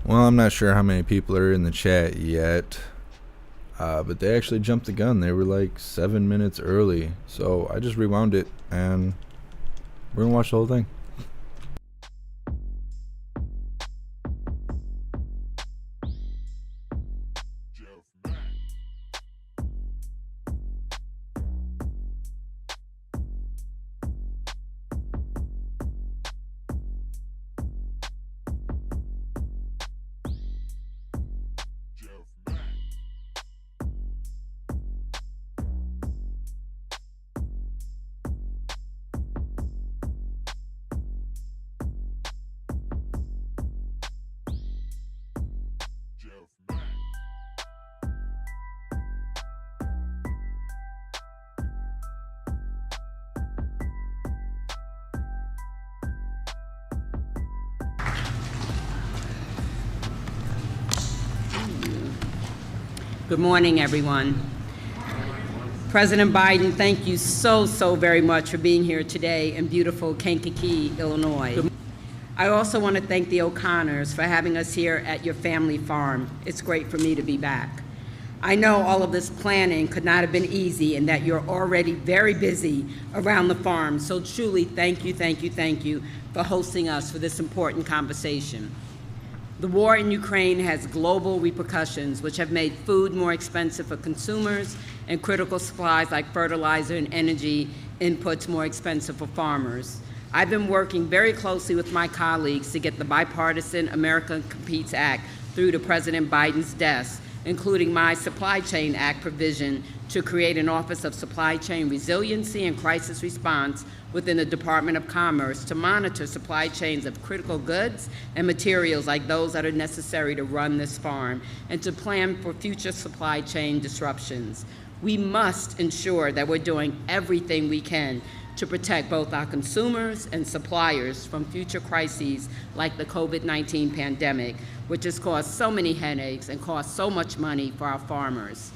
Well, I'm not sure how many people are in the chat yet, but they actually jumped the gun. They were like 7 minutes early, so I just rewound it, and we're gonna watch the whole thing. Good morning, everyone. President Biden, thank you so very much for being here today in beautiful Kankakee, Illinois. I also want to thank the O'Connors for having us here at your family farm. It's great for me to be back. I know all of this planning could not have been easy and that you're already very busy around the farm, so truly thank you for hosting us for this important conversation. The war in Ukraine has global repercussions, which have made food more expensive for consumers and critical supplies like fertilizer and energy inputs more expensive for farmers. I've been working very closely with my colleagues to get the bipartisan America Competes Act through to President Biden's desk, including my Supply Chain Act provision to create an Office of Supply Chain Resiliency and Crisis Response within the Department of Commerce to monitor supply chains of critical goods and materials like those that are necessary to run this farm and to plan for future supply chain disruptions. We must ensure that we're doing everything we can to protect both our consumers and suppliers from future crises like the COVID-19 pandemic, which has caused so many headaches and cost so much money for our farmers.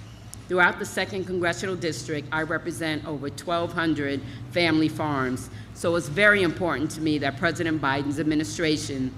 Throughout the 2nd Congressional District, I represent over 1,200 family farms, so it's very important to me that President Biden's administration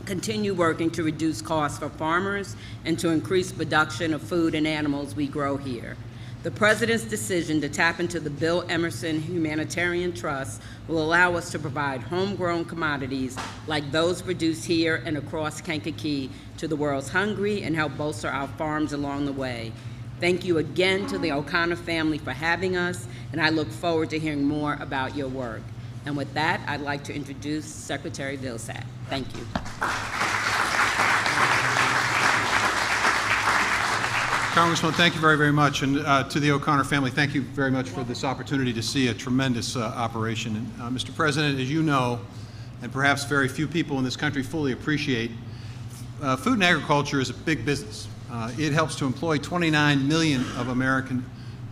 continue working to reduce costs for farmers and to increase production of food and animals we grow here. The President's decision to tap into the Bill Emerson Humanitarian Trust will allow us to provide homegrown commodities like those produced here and across Kankakee to the world's hungry and help bolster our farms along the way. Thank you again to the O'Connor family for having us, and I look forward to hearing more about your work. And with that, I'd like to introduce Secretary Vilsack. Thank you. Congressman, thank you very much. And to the O'Connor family, thank you very much for this opportunity to see a tremendous operation. And, Mr. President, as you know, and perhaps very few people in this country fully appreciate, food and agriculture is a big business. It helps to employ 29 million of Americans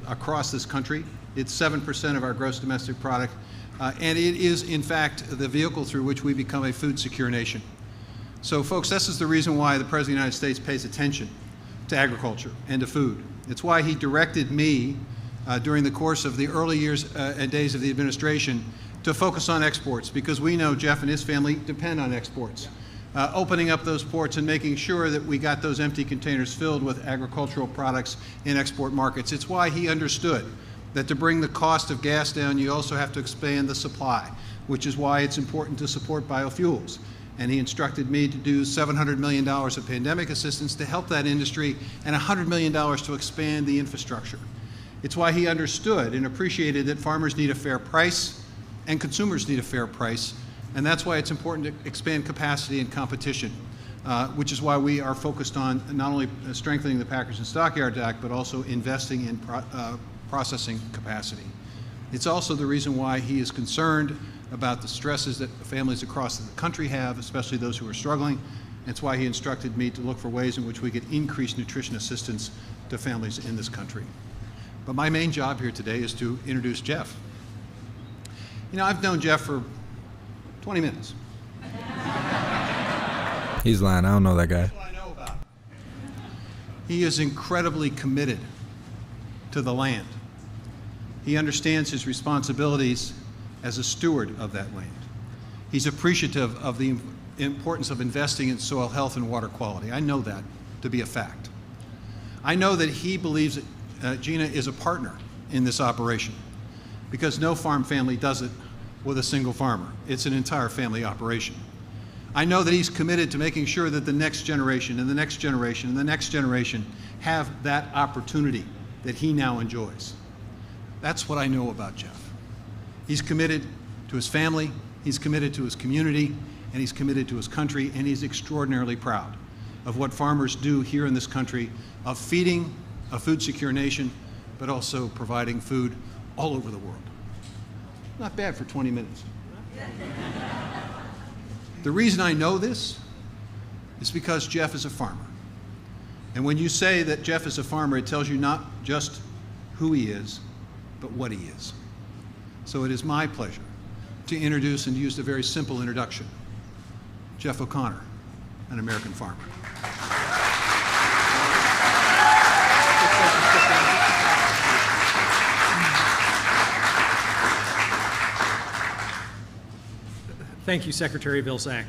across this country. It's 7% of our gross domestic product, and it is, in fact, the vehicle through which we become a food secure nation. So, folks, this is the reason why the President of the United States pays attention to agriculture and to food. It's why he directed me during the course of the early years and days of the administration to focus on exports, because we know Jeff and his family depend on exports. Opening up those ports and making sure that we got those empty containers filled with agricultural products in export markets. It's why he understood that to bring the cost of gas down, you also have to expand the supply, which is why it's important to support biofuels. And he instructed me to do $700 million of pandemic assistance to help that industry and $100 million to expand the infrastructure. It's why he understood and appreciated that farmers need a fair price and consumers need a fair price. And that's why it's important to expand capacity and competition, which is why we are focused on not only strengthening the Packers and Stockyards Act, but also investing in processing capacity. It's also the reason why he is concerned about the stresses that families across the country have, especially those who are struggling. It's why he instructed me to look for ways in which we could increase nutrition assistance to families in this country. But my main job here today is to introduce Jeff. You know, I've known Jeff for 20 minutes. He's lying. I don't know that guy. That's what I know about. He is incredibly committed to the land. He understands his responsibilities as a steward of that land. He's appreciative of the importance of investing in soil health and water quality. I know that to be a fact. I know that he believes that Gina is a partner in this operation, because no farm family does it with a single farmer. It's an entire family operation. I know that he's committed to making sure that the next generation and the next generation and the next generation have that opportunity that he now enjoys. That's what I know about Jeff. He's committed to his family, he's committed to his community, and he's committed to his country, and he's extraordinarily proud of what farmers do here in this country, of feeding a food-secure nation, but also providing food all over the world. Not bad for 20 minutes. The reason I know this is because Jeff is a farmer. And when you say that Jeff is a farmer, it tells you not just who he is, but what he is. So it is my pleasure to introduce and use a very simple introduction. Jeff O'Connor, an American farmer. Thank you, Secretary Vilsack.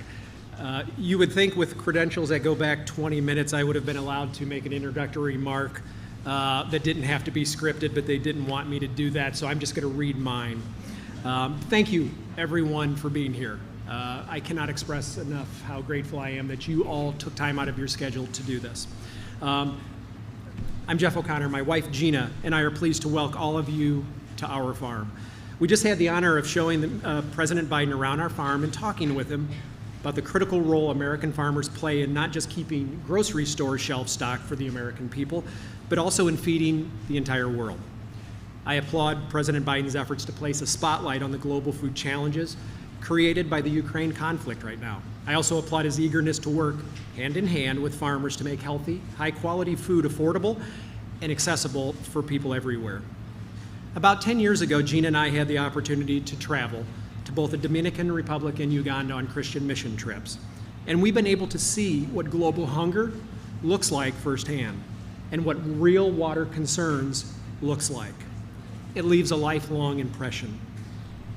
You would think with credentials that go back 20 minutes, I would have been allowed to make an introductory remark that didn't have to be scripted, but they didn't want me to do that, so I'm just going to read mine. Thank you, everyone, for being here. I cannot express enough how grateful I am that you all took time out of your schedule to do this. I'm Jeff O'Connor. My wife, Gina, and I are pleased to welcome all of you to our farm. We just had the honor of showing President Biden around our farm and talking with him about the critical role American farmers play in not just keeping grocery store shelf stocked for the American people, but also in feeding the entire world. I applaud President Biden's efforts to place a spotlight on the global food challenges created by the Ukraine conflict right now. I also applaud his eagerness to work hand in hand with farmers to make healthy, high-quality food affordable and accessible for people everywhere. About 10 years ago, Gina and I had the opportunity to travel to both the Dominican Republic and Uganda on Christian mission trips. And we've been able to see what global hunger looks like firsthand and what real water concerns looks like. It leaves a lifelong impression.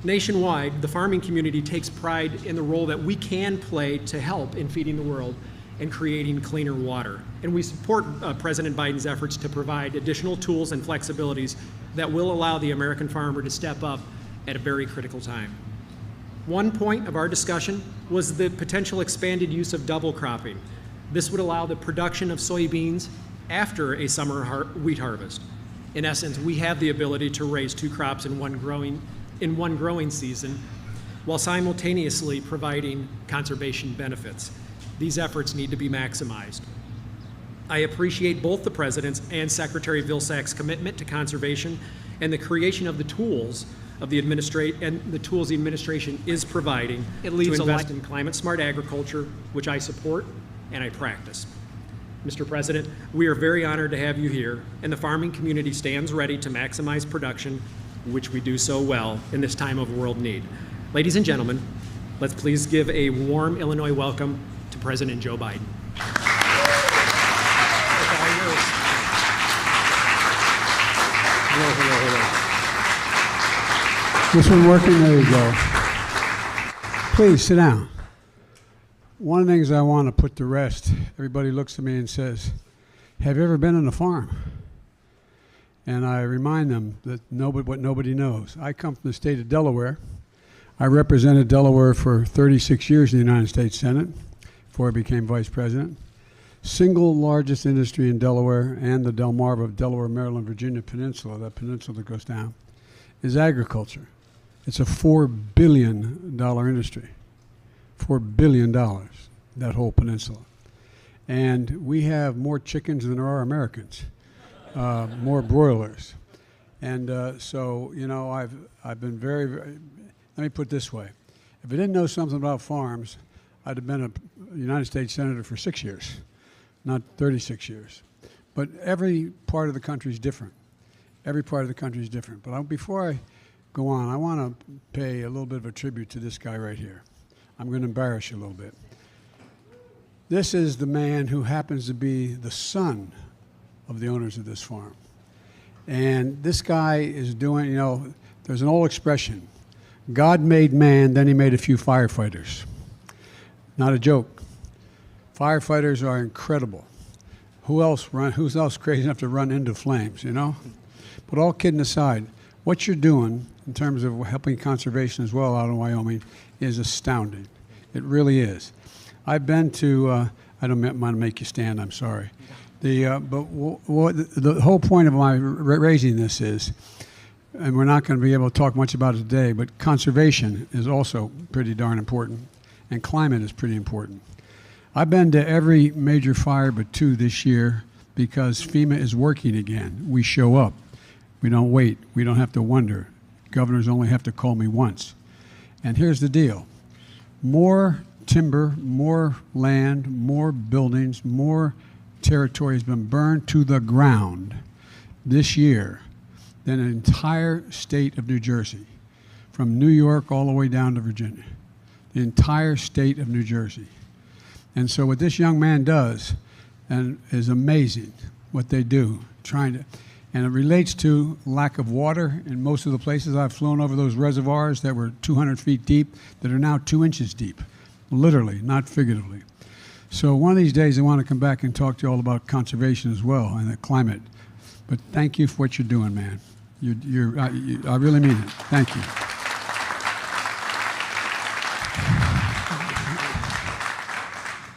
Nationwide, the farming community takes pride in the role that we can play to help in feeding the world and creating cleaner water. And we support President Biden's efforts to provide additional tools and flexibilities that will allow the American farmer to step up at a very critical time. One point of our discussion was the potential expanded use of double cropping. This would allow the production of soybeans after a summer wheat harvest. In essence, we have the ability to raise two crops in one growing season while simultaneously providing conservation benefits. These efforts need to be maximized. I appreciate both the President's and Secretary Vilsack's commitment to conservation and the creation of the tools of the administration is providing to invest in climate-smart agriculture, which I support and I practice. Mr. President, we are very honored to have you here, and the farming community stands ready to maximize production, which we do so well in this time of world need. Ladies and gentlemen, let's please give a warm Illinois welcome to President Joe Biden. This one working? There you go. Please sit down. One of the things I want to put to rest, everybody looks at me and says, have you ever been on a farm? And I remind them that what nobody knows. I come from the state of Delaware. I represented Delaware for 36 years in the United States Senate before I became vice president. Single largest industry in Delaware and the Delmarva, Delaware, Maryland, Virginia Peninsula, that peninsula that goes down, is agriculture. It's a $4 billion industry. $4 billion, that whole peninsula. And we have more chickens than there are Americans, more broilers. And so, you know, I've been very, let me put it this way. If I didn't know something about farms, I'd have been a United States Senator for 6 years, not 36 years. But every part of the country is different. Every part of the country is different. But before I go on, I want to pay a little bit of a tribute to this guy right here. I'm going to embarrass you a little bit. This is the man who happens to be the son of the owners of this farm. And this guy is doing, you know, there's an old expression, God made man, then he made a few firefighters. Not a joke. Firefighters are incredible. Who's else crazy enough to run into flames, you know? But all kidding aside, what you're doing in terms of helping conservation as well out in Wyoming is astounding. It really is. I've been to, I don't want to make you stand, I'm sorry. The whole point of my raising this is, and we're not going to be able to talk much about it today, but conservation is also pretty darn important, and climate is pretty important. I've been to every major fire but 2 this year because FEMA is working again. We show up. We don't wait. We don't have to wonder. Governors only have to call me once. And here's the deal. More timber, more land, more buildings, more territory has been burned to the ground this year than an entire state of New Jersey, from New York all the way down to Virginia. The entire state of New Jersey. And so what this young man does and is amazing, what they do, and it relates to lack of water in most of the places. I've flown over those reservoirs that were 200 feet deep that are now 2 inches deep, literally, not figuratively. So one of these days I want to come back and talk to you all about conservation as well and the climate. But thank you for what you're doing, man. I really mean it. Thank you.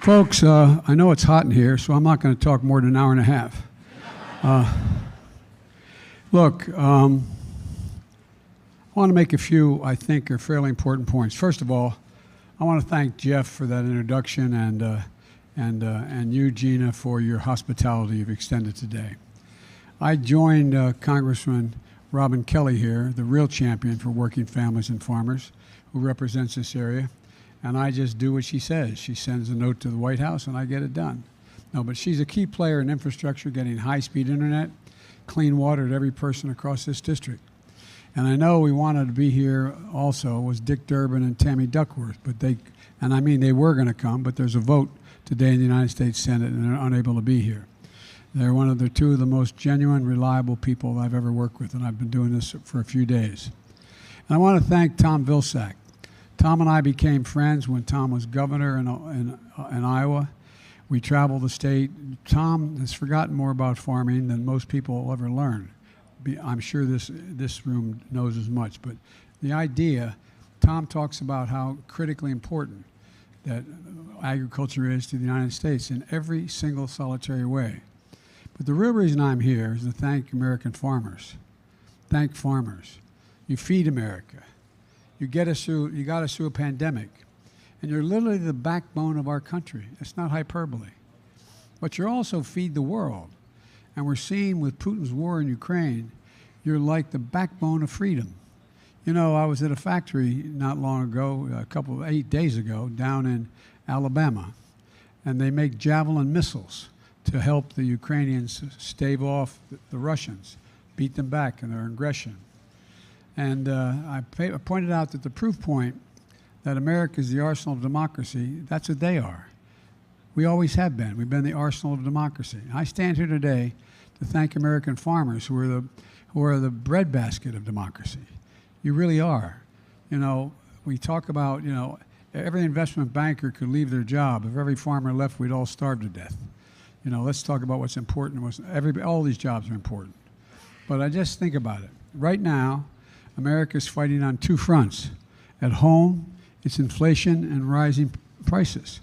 Folks, I know it's hot in here, so I'm not going to talk more than an hour and a half. Look, I want to make a few, I think, are fairly important points. First of all, I want to thank Jeff for that introduction and you, Gina, for your hospitality you've extended today. I joined Congressman Robin Kelly here, the real champion for working families and farmers, who represents this area. And I just do what she says. She sends a note to the White House, and I get it done. No, but she's a key player in infrastructure, getting high-speed internet, clean water to every person across this district. And I know we wanted to be here also was Dick Durbin and Tammy Duckworth, but they were going to come, but there's a vote today in the United States Senate, and they're unable to be here. They're two of the most genuine, reliable people I've ever worked with, and I've been doing this for a few days. And I want to thank Tom Vilsack. Tom and I became friends when Tom was governor in Iowa. We traveled the state. Tom has forgotten more about farming than most people will ever learn. I'm sure this room knows as much, but the idea, Tom talks about how critically important that agriculture is to the United States in every single solitary way. But the real reason I'm here is to thank American farmers. Thank farmers. You feed America. You got us through a pandemic, and you're literally the backbone of our country. It's not hyperbole. But you also feed the world. And we're seeing with Putin's war in Ukraine, you're like the backbone of freedom. You know, I was at a factory not long ago, 8 days ago, down in Alabama, and they make Javelin missiles to help the Ukrainians stave off the Russians, beat them back in their aggression. And I pointed out that the proof point that America is the arsenal of democracy, that's what they are. We always have been. We've been the arsenal of democracy. I stand here today to thank American farmers who are the breadbasket of democracy. You really are. You know, we talk about, you know, every investment banker could leave their job. If every farmer left, we'd all starve to death. You know, let's talk about what's important. All these jobs are important. But I just think about it. Right now, America's fighting on 2 fronts. At home, it's inflation and rising prices.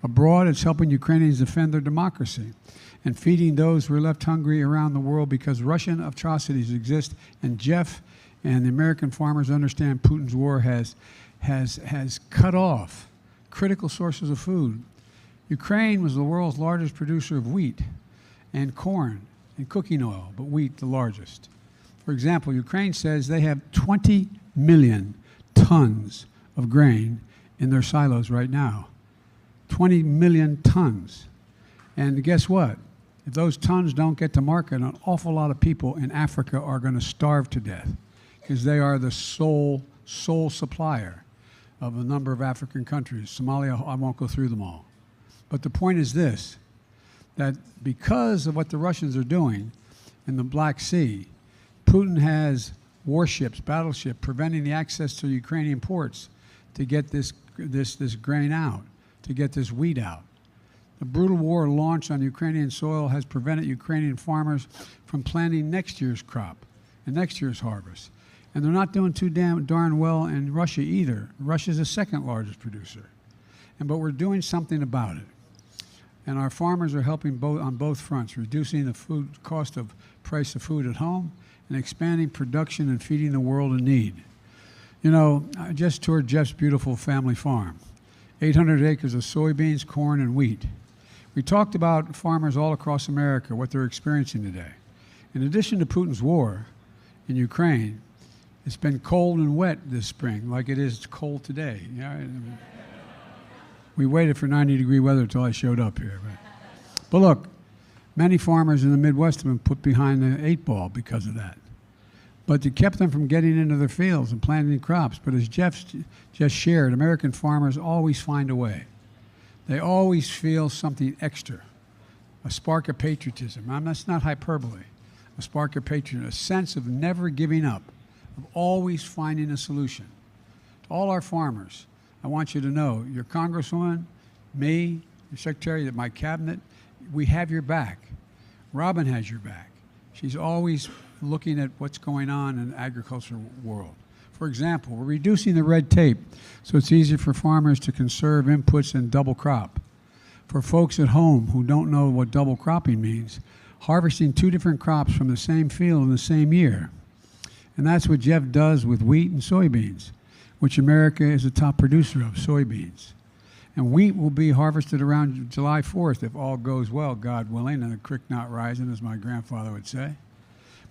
Abroad, it's helping Ukrainians defend their democracy and feeding those who are left hungry around the world because Russian atrocities exist. And Jeff and the American farmers understand Putin's war has cut off critical sources of food. Ukraine was the world's largest producer of wheat and corn and cooking oil, but wheat the largest. For example, Ukraine says they have 20 million tons of grain in their silos right now. 20 million tons. And guess what? If those tons don't get to market, an awful lot of people in Africa are going to starve to death because they are the sole supplier of a number of African countries. Somalia, I won't go through them all. But the point is this, that because of what the Russians are doing in the Black Sea, Putin has warships, battleships, preventing the access to Ukrainian ports to get this grain out. to get this wheat out. The brutal war launched on Ukrainian soil has prevented Ukrainian farmers from planting next year's crop and next year's harvest. And they're not doing too darn well in Russia either. Russia's the second largest producer. But we're doing something about it. And our farmers are helping on both fronts, reducing the food cost of price of food at home and expanding production and feeding the world in need. You know, I just toured Jeff's beautiful family farm. 800 acres of soybeans, corn, and wheat. We talked about farmers all across America, what they're experiencing today. In addition to Putin's war in Ukraine, it's been cold and wet this spring, like it is cold today. We waited for 90-degree weather until I showed up here. But look, many farmers in the Midwest have been put behind the 8 ball because of that. But it kept them from getting into their fields and planting crops. But as Jeff just shared, American farmers always find a way. They always feel something extra, a spark of patriotism. That's not hyperbole. A spark of patriotism, a sense of never giving up, of always finding a solution. To all our farmers, I want you to know, your Congresswoman, me, your Secretary, my cabinet, we have your back. Robin has your back. She's always looking at what's going on in the agricultural world. For example, we're reducing the red tape so it's easier for farmers to conserve inputs and double crop. For folks at home who don't know what double cropping means, harvesting 2 different crops from the same field in the same year. And that's what Jeff does with wheat and soybeans, which America is a top producer of, soybeans. And wheat will be harvested around July 4th if all goes well, God willing, and the creek not rising, as my grandfather would say.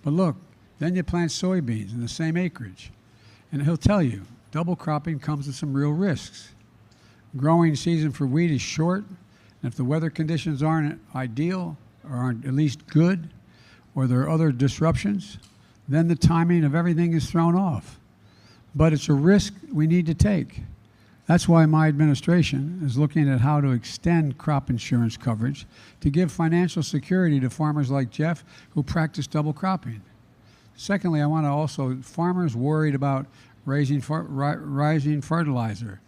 But look, then you plant soybeans in the same acreage. And he'll tell you, double cropping comes with some real risks. Growing season for wheat is short, and if the weather conditions aren't ideal, or aren't at least good, or there are other disruptions, then the timing of everything is thrown off. But it's a risk we need to take. That's why my administration is looking at how to extend crop insurance coverage to give financial security to farmers like Jeff who practice double cropping. Secondly, I want to also, farmers worried about rising fertilizer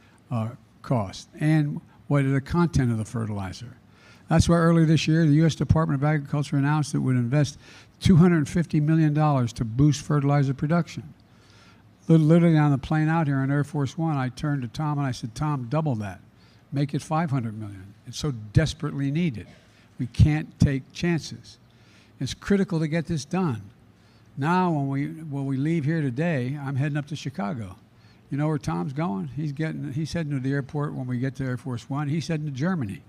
costs and what is the content of the fertilizer. That's why earlier this year, the U.S. Department of Agriculture announced it would invest $250 million to boost fertilizer production. Literally on the plane out here on Air Force One, I turned to Tom and I said, Tom, double that. Make it $500 million. It's so desperately needed. We can't take chances. It's critical to get this done. Now, when we leave here today, I'm heading up to Chicago. You know where Tom's going? He's heading to the airport when we get to Air Force One. He's heading to Germany,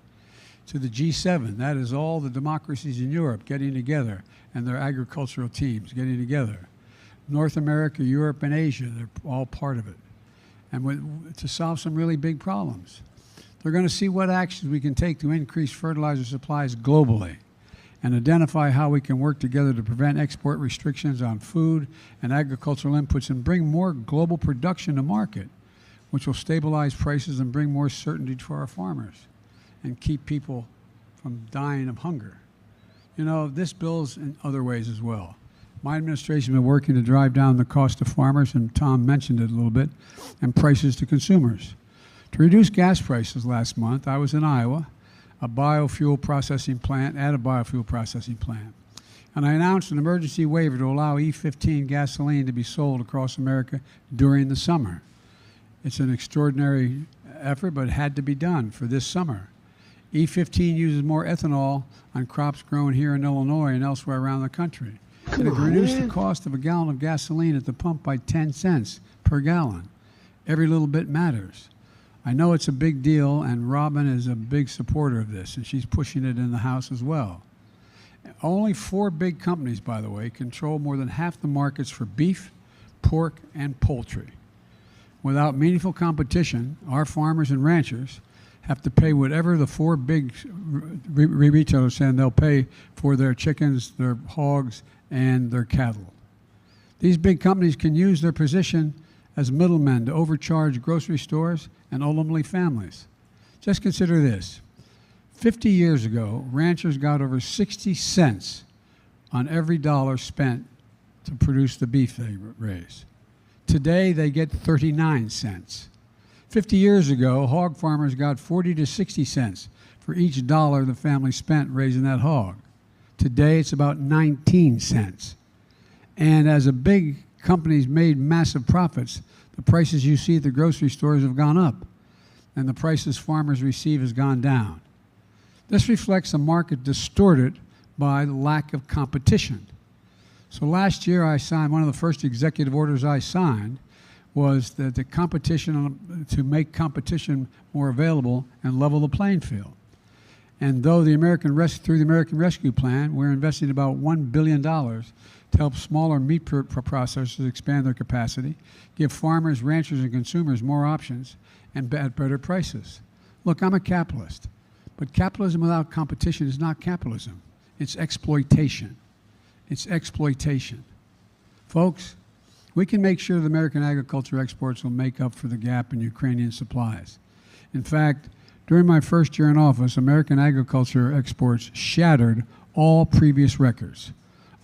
to the G7. That is all the democracies in Europe getting together and their agricultural teams getting together. North America, Europe, and Asia, they're all part of it. And to solve some really big problems. They're going to see what actions we can take to increase fertilizer supplies globally and identify how we can work together to prevent export restrictions on food and agricultural inputs and bring more global production to market, which will stabilize prices and bring more certainty for our farmers and keep people from dying of hunger. You know, this bill's in other ways as well. My administration has been working to drive down the cost to farmers, and Tom mentioned it a little bit, and prices to consumers. To reduce gas prices last month, I was in Iowa, at a biofuel processing plant, and I announced an emergency waiver to allow E15 gasoline to be sold across America during the summer. It's an extraordinary effort, but it had to be done for this summer. E15 uses more ethanol on crops grown here in Illinois and elsewhere around the country. It would reduce the cost of a gallon of gasoline at the pump by 10 cents per gallon. Every little bit matters. I know it's a big deal, and Robin is a big supporter of this, and she's pushing it in the House as well. Only 4 big companies, by the way, control more than half the markets for beef, pork, and poultry. Without meaningful competition, our farmers and ranchers have to pay whatever the 4 big retailers say they'll pay for their chickens, their hogs, and their cattle. These big companies can use their position as middlemen to overcharge grocery stores and ultimately families. Just consider this. 50 years ago, ranchers got over 60 cents on every dollar spent to produce the beef they raise. Today, they get 39 cents. 50 years ago, hog farmers got 40 to 60 cents for each dollar the family spent raising that hog. Today, it's about 19 cents. And as a big companies made massive profits, the prices you see at the grocery stores have gone up, and the prices farmers receive has gone down. This reflects a market distorted by the lack of competition. So last year I signed, one of the first executive orders I signed was that the competition, to make competition more available and level the playing field. And though through the American Rescue Plan, we're investing about $1 billion to help smaller meat processors expand their capacity, give farmers, ranchers, and consumers more options, and at better prices. Look, I'm a capitalist, but capitalism without competition is not capitalism. It's exploitation. It's exploitation. Folks, we can make sure that American agriculture exports will make up for the gap in Ukrainian supplies. In fact, during my first year in office, American agriculture exports shattered all previous records.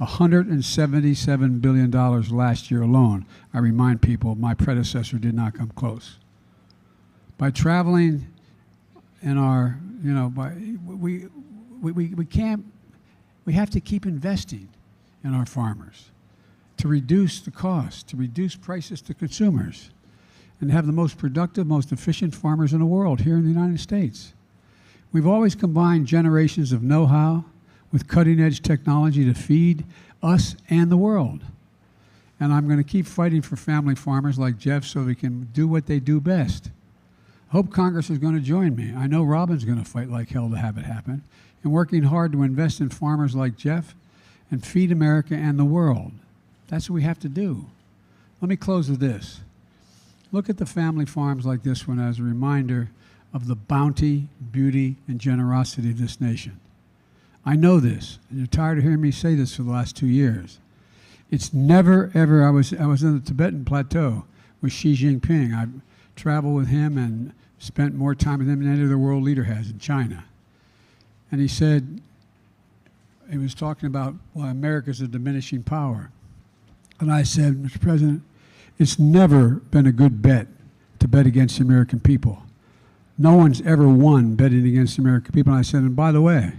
$177 billion last year alone. I remind people, my predecessor did not come close. By traveling in our, we have to keep investing in our farmers to reduce the cost, to reduce prices to consumers, and have the most productive, most efficient farmers in the world here in the United States. We've always combined generations of know-how with cutting-edge technology to feed us and the world. And I'm going to keep fighting for family farmers like Jeff so we can do what they do best. I hope Congress is going to join me. I know Robin's going to fight like hell to have it happen, and working hard to invest in farmers like Jeff and feed America and the world. That's what we have to do. Let me close with this. Look at the family farms like this one as a reminder of the bounty, beauty, and generosity of this nation. I know this, and you're tired of hearing me say this for the last 2 years. It's never, ever, I was in the Tibetan plateau with Xi Jinping. I traveled with him and spent more time with him than any other world leader has in China. And he said, he was talking about why America's a diminishing power. And I said, Mr. President, it's never been a good bet to bet against the American people. No one's ever won betting against the American people. And I said, and by the way,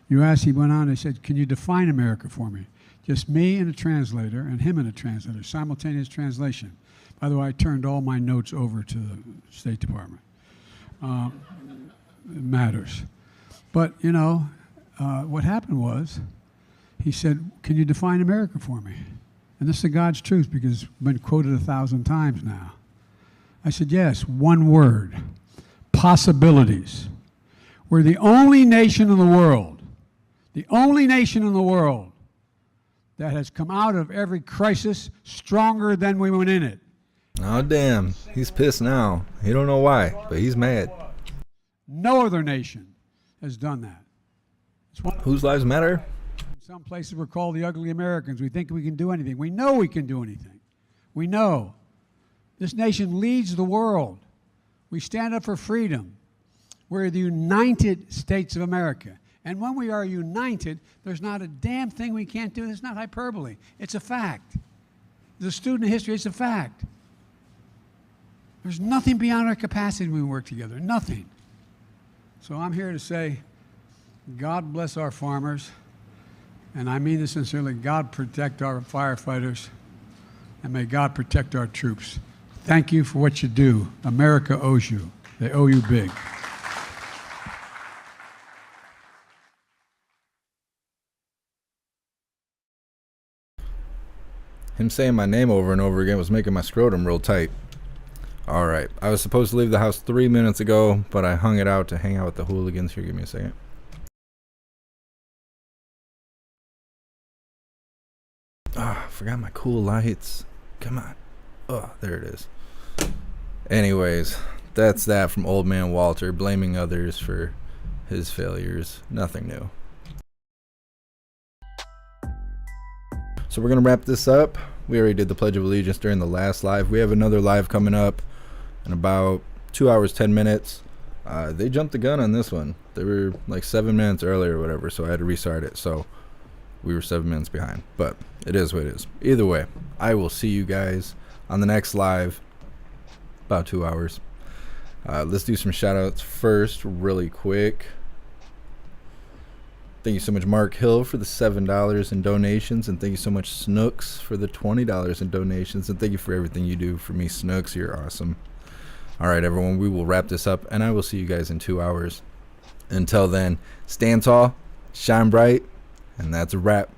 you asked, he went on and said, can you define America for me? Just me and a translator and him and a translator, simultaneous translation. By the way, I turned all my notes over to the State Department. It matters. But, what happened was, he said, can you define America for me? And this is God's truth because it's been quoted 1,000 times now. I said, yes, one word, possibilities. We're the only nation in the world that has come out of every crisis stronger than we went in it. Oh, damn. He's pissed now. He don't know why, but he's mad. No other nation has done that. Whose lives matter? Some places we're called the ugly Americans. We think we can do anything. We know we can do anything. We know. This nation leads the world. We stand up for freedom. We're the United States of America. And when we are united, there's not a damn thing we can't do. It's not hyperbole. It's a fact. As a student of history, it's a fact. There's nothing beyond our capacity when we work together. Nothing. So I'm here to say, God bless our farmers. And I mean this sincerely. God protect our firefighters. And may God protect our troops. Thank you for what you do. America owes you. They owe you big. Him saying my name over and over again was making my scrotum real tight. Alright, I was supposed to leave the house 3 minutes ago, but I hung it out to hang out with the hooligans. Here, give me a second. Ah, forgot my cool lights. Come on. Oh, there it is. Anyways, that's that from Old Man Walter, blaming others for his failures. Nothing new. So we're going to wrap this up. We already did the Pledge of Allegiance during the last live. We have another live coming up in about 2 hours, 10 minutes. They jumped the gun on this one. They were like 7 minutes early or whatever, so I had to restart it. So we were 7 minutes behind. But it is what it is. Either way, I will see you guys on the next live. About 2 hours. Let's do some shout outs first really quick. Thank you so much, Mark Hill, for the $7 in donations, and thank you so much, Snooks, for the $20 in donations, and thank you for everything you do for me, Snooks. You're awesome. All right, everyone, we will wrap this up, and I will see you guys in 2 hours. Until then, stand tall, shine bright, and that's a wrap.